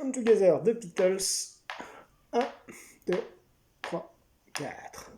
Come Together de Beatles. 1, 2, 3, 4.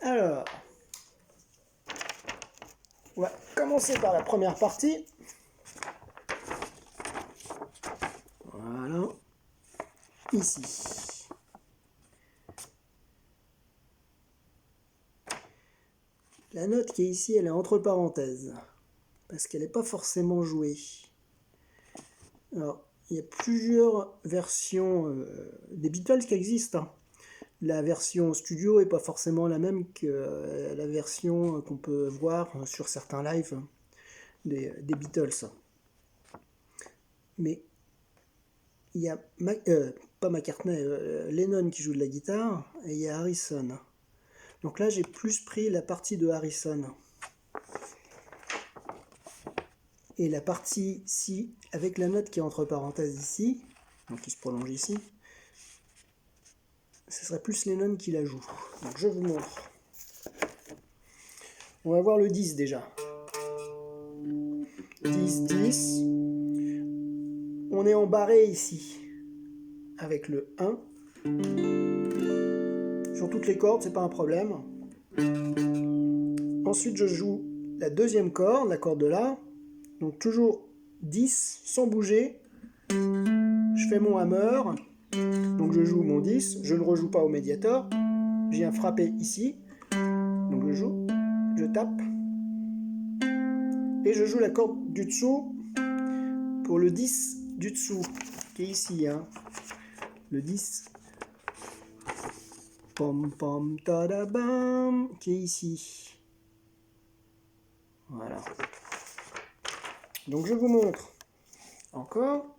Alors, on va commencer par la première partie. Voilà, ici. La note qui est ici, elle est entre parenthèses, parce qu'elle n'est pas forcément jouée. Alors, il y a plusieurs versions des Beatles qui existent, hein. La version studio n'est pas forcément la même que la version qu'on peut voir sur certains lives des Beatles. Mais il y a pas McCartney, Lennon qui joue de la guitare, et il y a Harrison. Donc là, j'ai plus pris la partie de Harrison. Et la partie ici, avec la note qui est entre parenthèses ici, donc qui se prolonge ici, ce serait plus Lennon qui la joue. Donc je vous montre. On va voir le 10 déjà. 10, 10. On est embarré ici avec le 1. Sur toutes les cordes, c'est pas un problème. Ensuite, je joue la deuxième corde, la corde de La. Donc toujours 10 sans bouger. Je fais mon hammer. Donc je joue mon 10. Je ne rejoue pas au médiator. Je viens frapper ici. Donc je joue. Je tape. Et je joue la corde du dessous pour le 10 du dessous, qui est ici. Hein. Le 10. Pom pom tada bam, qui est ici. Voilà. Donc je vous montre encore.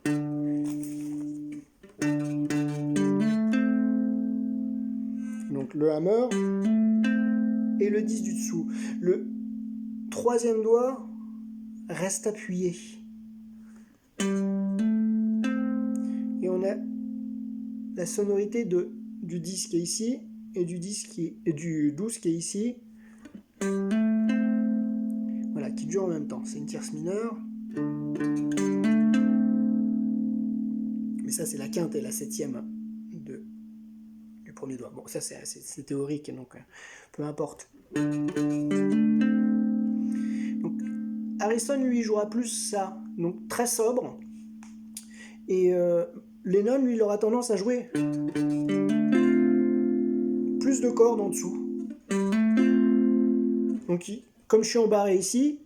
Donc le hammer et le 10 du dessous. Le troisième doigt reste appuyé. Et on a la sonorité du 10 qui est ici et du 12 qui est ici. Voilà, qui joue en même temps. C'est une tierce mineure. Mais ça, c'est la quinte et la septième du premier doigt. Bon, ça, c'est théorique, donc peu importe. Donc, Harrison, lui, jouera plus ça. Donc, très sobre. Et Lennon, lui, il aura tendance à jouer plus de cordes en dessous. Donc, comme je suis embarré ici,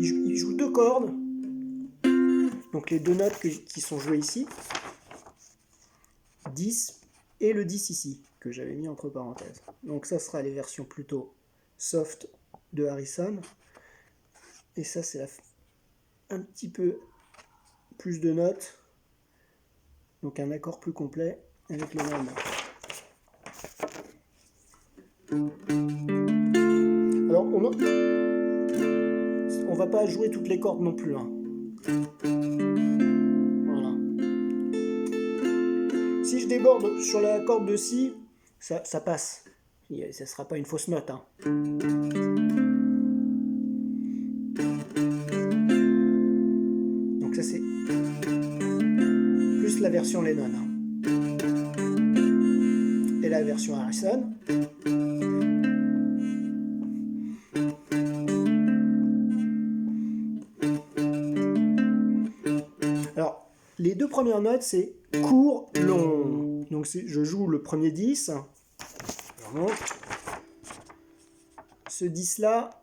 il joue deux cordes. Donc les deux notes qui sont jouées ici, 10 et le 10 ici, que j'avais mis entre parenthèses. Donc ça sera les versions plutôt soft de Harrison. Et ça c'est un petit peu plus de notes. Donc un accord plus complet avec le même. Alors on va pas jouer toutes les cordes non plus. Hein. Voilà. Si je déborde sur la corde de Si, ça passe. Ça sera pas une fausse note. Hein. Donc ça c'est plus la version Lennon. Hein. Et la version Harrison. Alors, les deux premières notes, c'est court, long. Donc, je joue le premier 10. ce 10 là,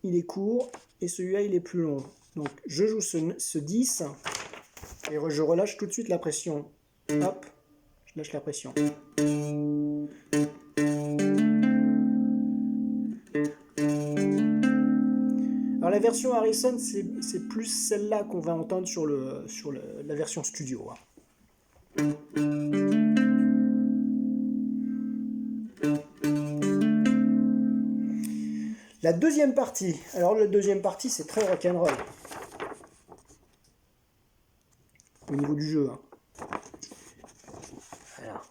il est court, et celui-là, il est plus long. Donc je joue ce 10, et je relâche tout de suite la pression. Hop, je lâche la pression. Alors la version Harrison, c'est plus celle-là qu'on va entendre sur la version studio. La deuxième partie. Alors la deuxième partie, c'est très rock'n'roll. Au niveau du jeu. Voilà.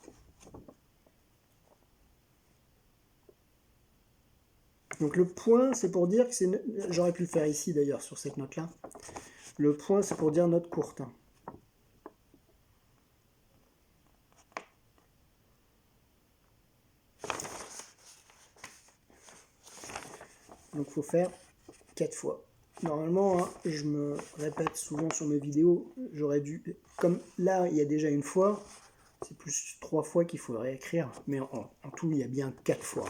Donc le point, c'est pour dire que c'est... J'aurais pu le faire ici d'ailleurs, sur cette note-là. Le point, c'est pour dire note courte. Donc il faut faire 4 fois. Normalement, hein, je me répète souvent sur mes vidéos, j'aurais dû... Comme là, il y a déjà une fois, c'est plus 3 fois qu'il faut réécrire. Mais en tout, il y a bien 4 fois.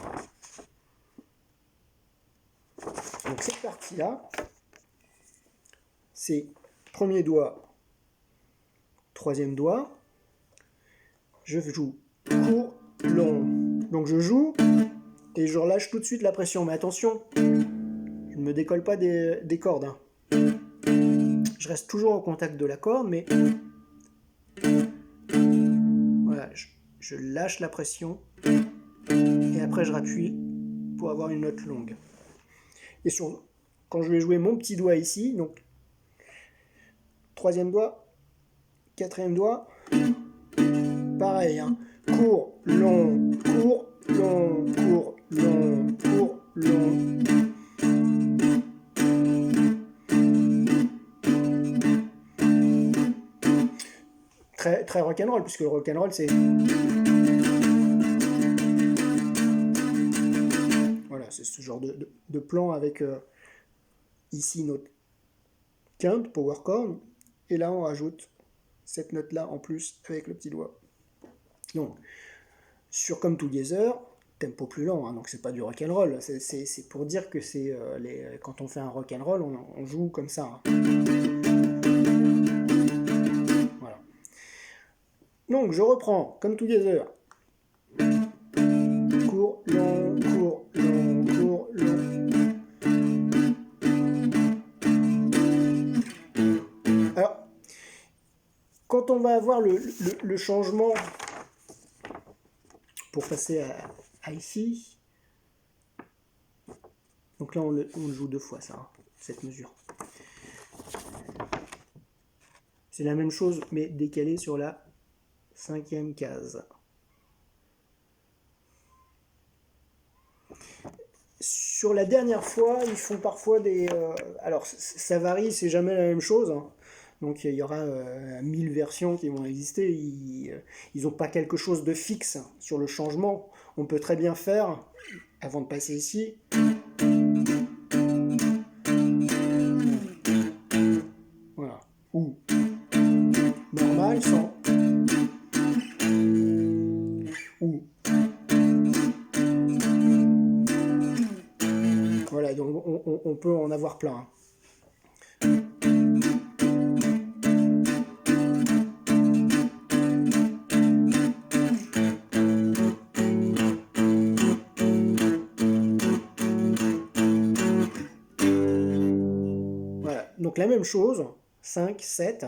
Donc cette partie-là, c'est premier doigt, troisième doigt. Je joue court, long. Donc je joue et je relâche tout de suite la pression. Mais attention, je ne me décolle pas des cordes. Hein. Je reste toujours en contact de la corde, mais voilà, je lâche la pression et après je rappuie pour avoir une note longue. Et quand je vais jouer mon petit doigt ici, donc troisième doigt, quatrième doigt, pareil, hein. Court, long, court, long, court, long, court, long. Très, très rock'n'roll, puisque le rock'n'roll c'est... Voilà, c'est ce genre de plan avec ici notre quinte, power chord, et là on rajoute cette note là en plus avec le petit doigt. Donc, sur Come Together, tempo plus lent, hein, donc c'est pas du rock'n'roll, c'est pour dire que c'est quand on fait un rock'n'roll, on joue comme ça. Hein. Voilà. Donc je reprends Come Together. Court, long, court, long, court, long. Alors, quand on va avoir le changement pour passer à ici, donc là on le joue 2 fois ça, hein, cette mesure. C'est la même chose mais décalé sur la 5e case. Sur la dernière fois, ils font parfois des... alors ça varie, c'est jamais la même chose. Hein. Donc il y aura 1000 versions qui vont exister. Ils n'ont pas quelque chose de fixe sur le changement. On peut très bien faire, avant de passer ici, voilà, ou normal sans, ou voilà, donc on peut en avoir plein. Voilà, donc la même chose, 5, 7.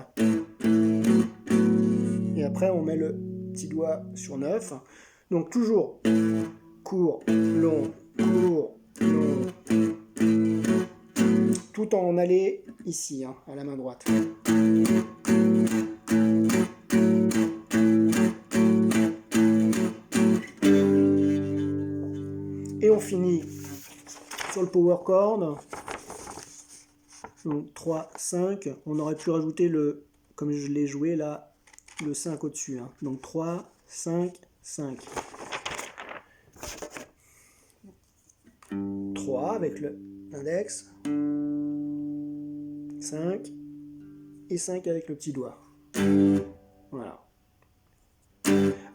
Et après on met le petit doigt sur 9. Donc toujours court, long, court, long. Tout en aller ici, hein, à la main droite. Et on finit sur le power chord. Donc 3, 5. On aurait pu rajouter comme je l'ai joué là, le 5 au-dessus. Hein. Donc 3, 5, 5. 3 avec l'index. 5 et 5 avec le petit doigt. Voilà.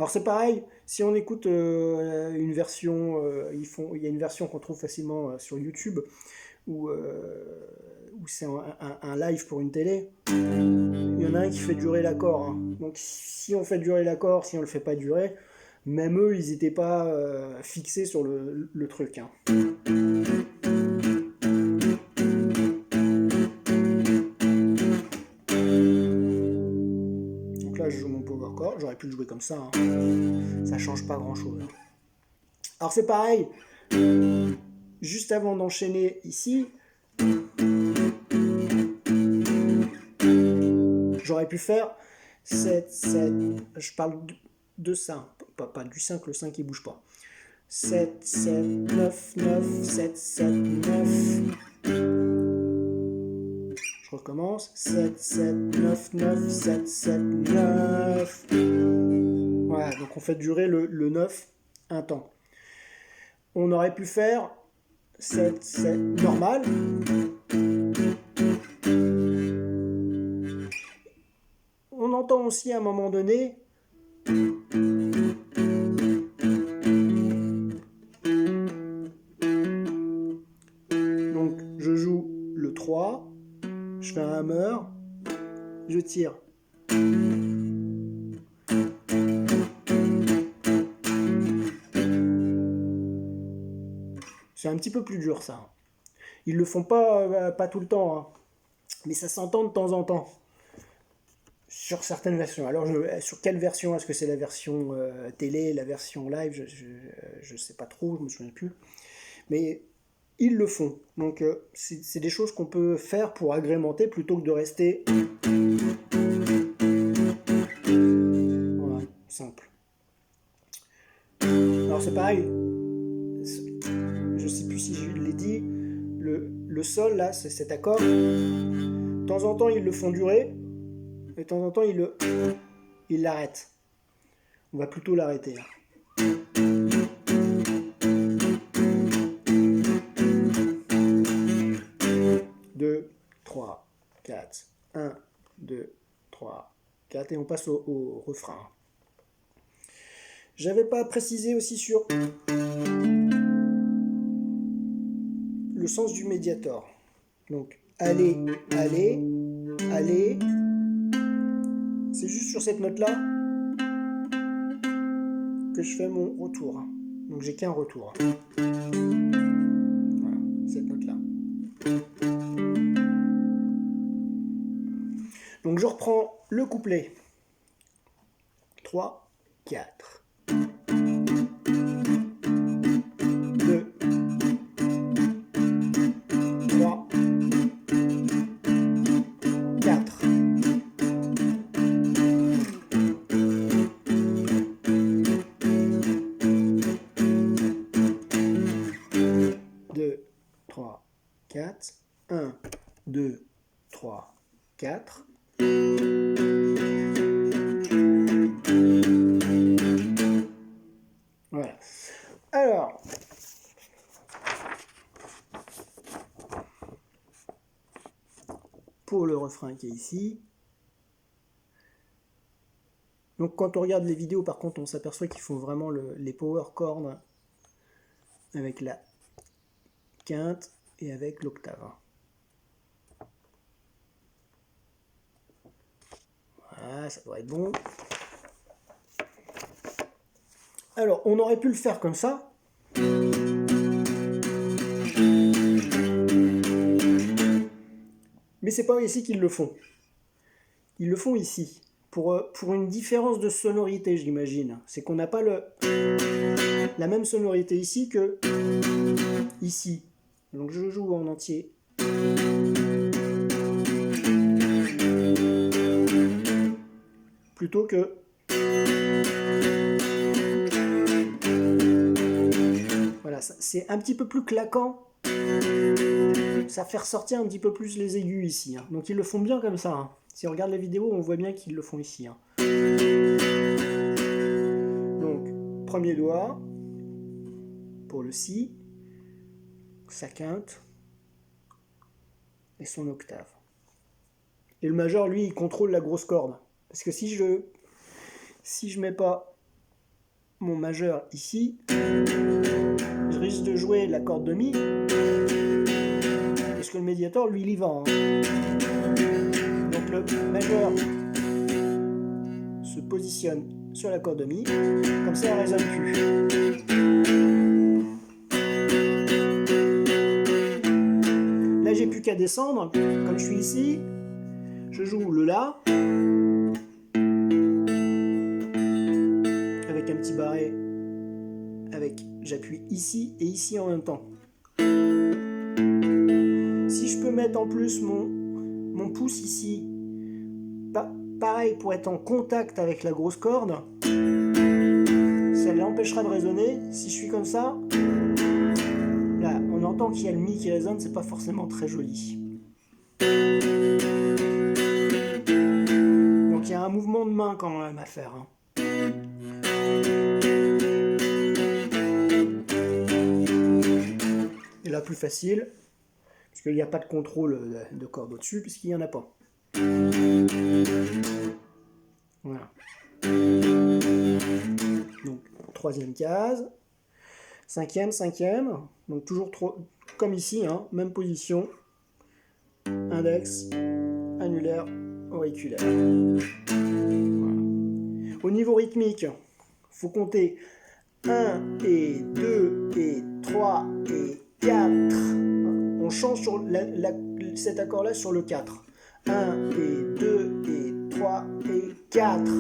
Alors c'est pareil, si on écoute une version, il y a une version qu'on trouve facilement sur YouTube, où c'est un live pour une télé, il y en a un qui fait durer l'accord. Hein. Donc si on fait durer l'accord, si on le fait pas durer, même eux, ils n'étaient pas fixés sur le truc. Hein. Donc là, je joue mon power chord. J'aurais pu le jouer comme ça. Hein. Ça change pas grand-chose. Alors c'est pareil. Juste avant d'enchaîner ici, j'aurais pu faire 7, 7. Je parle de ça. Pas du 5, le 5 il bouge pas. 7, 7, 9, 9, 7, 7, 9. Je recommence. 7, 7, 9, 9, 7, 7, 9. Voilà, donc on fait durer le 9 un temps. On aurait pu faire 7, 7 normal. On entend aussi à un moment donné donc je joue le 3, je fais un hammer, je tire. C'est un petit peu plus dur ça. Ils le font pas tout le temps, hein. Mais ça s'entend de temps en temps. Sur certaines versions. Alors, sur quelle version? Est-ce que c'est la version télé, la version live? Je sais pas trop, je me souviens plus. Mais ils le font. Donc, c'est des choses qu'on peut faire pour agrémenter plutôt que de rester... Voilà, simple. Alors, c'est pareil. Je sais plus si je l'ai dit. Le sol, là, c'est cet accord. De temps en temps, ils le font durer. Et de temps en temps, ils l'arrêtent. On va plutôt l'arrêter. 2, 3, 4. 1, 2, 3, 4. Et on passe au refrain. J'avais pas précisé aussi sur le sens du médiator. Donc, aller, aller, aller. C'est juste sur cette note-là que je fais mon retour. Donc, j'ai qu'un retour. Voilà, cette note-là. Donc, je reprends le couplet. 3, 4. 2, 3, 4. 2, 3, 4. 1, 2, 3, 4. Voilà. Alors, pour le refrain qui est ici, donc quand on regarde les vidéos, par contre, on s'aperçoit qu'ils font vraiment les power chords avec la quinte et avec l'octave. Voilà, ça doit être bon. Alors, on aurait pu le faire comme ça. Mais c'est pas ici qu'ils le font. Ils le font ici. Pour une différence de sonorité, j'imagine. C'est qu'on n'a pas la même sonorité ici que ici. Donc je joue en entier. Plutôt que... Voilà, c'est un petit peu plus claquant. Ça fait ressortir un petit peu plus les aigus ici. Hein. Donc ils le font bien comme ça. Hein. Si on regarde la vidéo, on voit bien qu'ils le font ici. Hein. Donc, premier doigt pour le si, sa quinte et son octave. Et le majeur, lui, il contrôle la grosse corde. Parce que si je mets pas mon majeur ici, je risque de jouer la corde de Mi, parce que le médiator, lui, il y va. Hein. Donc le majeur se positionne sur la corde de Mi, comme ça, elle ne résonne plus. Là, j'ai plus qu'à descendre, comme je suis ici, je joue le La, avec un petit barré, j'appuie ici et ici en même temps. Si je peux mettre en plus mon pouce ici, pareil pour être en contact avec la grosse corde, ça l'empêchera de résonner. Si je suis comme ça, là on entend qu'il y a le Mi qui résonne, c'est pas forcément très joli. Donc il y a un mouvement de main quand même à faire. Hein. Et là plus facile, parce qu'il n'y a pas de contrôle de corde au-dessus, puisqu'il n'y en a pas. Voilà. Donc, troisième case. Cinquième. Donc, toujours comme ici, hein, même position. Index, annulaire, auriculaire. Voilà. Au niveau rythmique, il faut compter 1 et 2 et 3 et 4. On change sur cet accord-là sur le 4. 1 et 2 et 3 et 4.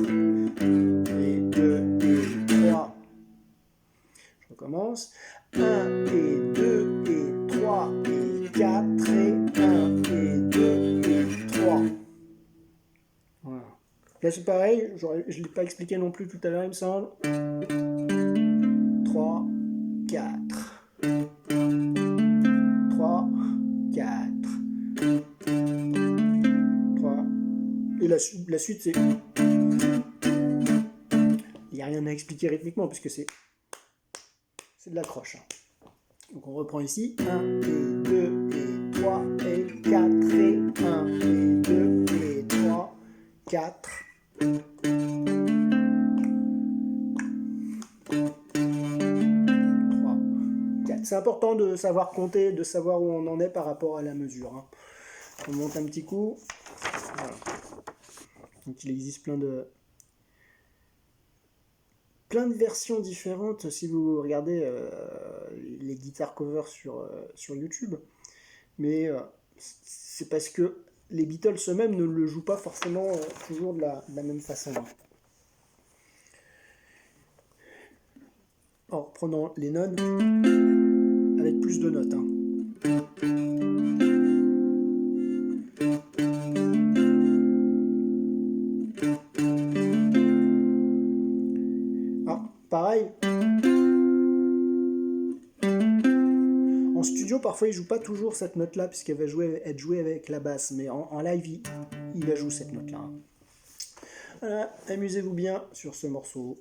Et 2 et 3. Je recommence. 1 et 2 et 3 et 4 et 1 et 2 et 3. Voilà. Là c'est pareil, je ne l'ai pas expliqué non plus tout à l'heure il me semble. 3, 4. 3, 4. 3. Et la suite c'est... Il n'y a rien à expliquer rythmiquement puisque c'est de l'accroche. Donc on reprend ici. 1 et 2 et 3 et 4 et 1 et 2 et 3, 4. 3, 4. C'est important de savoir compter, de savoir où on en est par rapport à la mesure. Hein. On monte un petit coup. Voilà. Donc il existe plein de versions différentes si vous regardez les guitares covers sur YouTube. Mais c'est parce que les Beatles eux-mêmes ne le jouent pas forcément toujours de la même façon. En reprenant les notes avec plus de notes. Hein. Alors, pareil. En studio, parfois, il joue pas toujours cette note-là, puisqu'elle va être jouée avec la basse. Mais en live, il la joue cette note-là. Voilà, amusez-vous bien sur ce morceau.